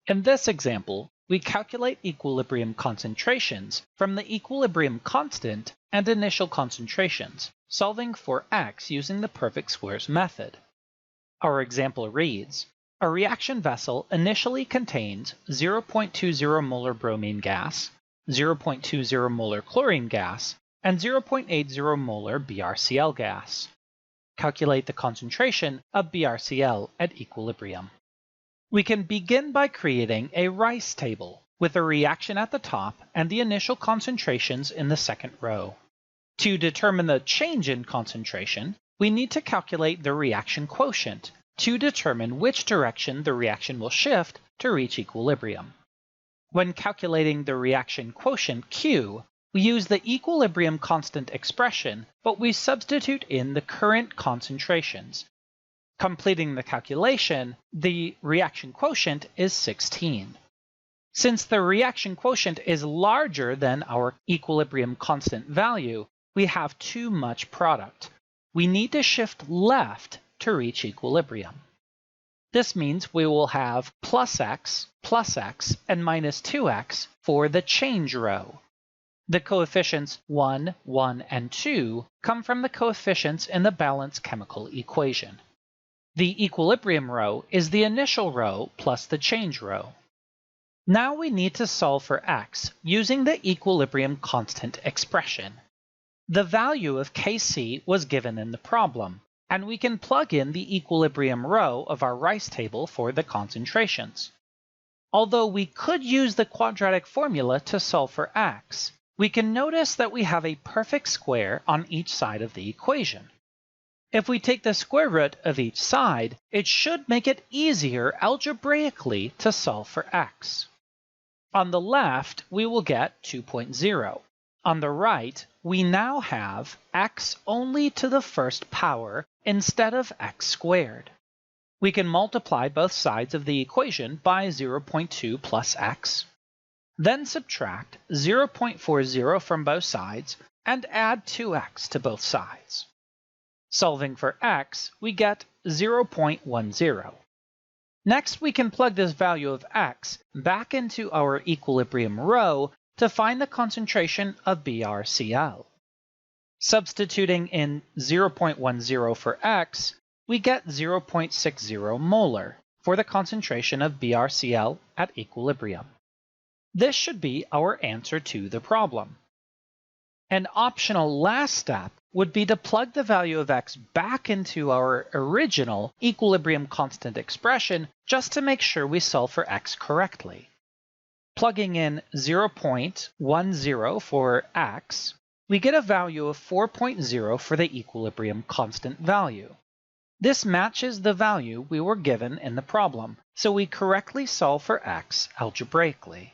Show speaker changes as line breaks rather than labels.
In this example, we calculate equilibrium concentrations from the equilibrium constant and initial concentrations, solving for x using the perfect squares method. Our example reads, a reaction vessel initially contains 0.20 molar bromine gas, 0.20 molar chlorine gas, and 0.80 molar BrCl gas. Calculate the concentration of BrCl at equilibrium. We can begin by creating a Rice table with a reaction at the top and the initial concentrations in the second row. To determine the change in concentration, we need to calculate the reaction quotient to determine which direction the reaction will shift to reach equilibrium. When calculating the reaction quotient Q, we use the equilibrium constant expression, but we substitute in the current concentrations. Completing the calculation, the reaction quotient is 16. Since the reaction quotient is larger than our equilibrium constant value, we have too much product. We need to shift left to reach equilibrium. This means we will have plus x, and minus 2x for the change row. The coefficients 1, 1, and 2 come from the coefficients in the balanced chemical equation. The equilibrium row is the initial row plus the change row. Now we need to solve for x using the equilibrium constant expression. The value of Kc was given in the problem, and we can plug in the equilibrium row of our Rice table for the concentrations. Although we could use the quadratic formula to solve for x, we can notice that we have a perfect square on each side of the equation. If we take the square root of each side, it should make it easier algebraically to solve for x. On the left, we will get 2.0. On the right, we now have x only to the first power instead of x squared. We can multiply both sides of the equation by 0.2 plus x. Then subtract 0.40 from both sides and add 2x to both sides. Solving for x, we get 0.10. Next, we can plug this value of x back into our equilibrium row to find the concentration of BrCl. Substituting in 0.10 for x, we get 0.60 molar for the concentration of BrCl at equilibrium. This should be our answer to the problem. An optional last step would be to plug the value of x back into our original equilibrium constant expression just to make sure we solve for x correctly. Plugging in 0.10 for x, we get a value of 4.0 for the equilibrium constant value. This matches the value we were given in the problem, so we correctly solve for x algebraically.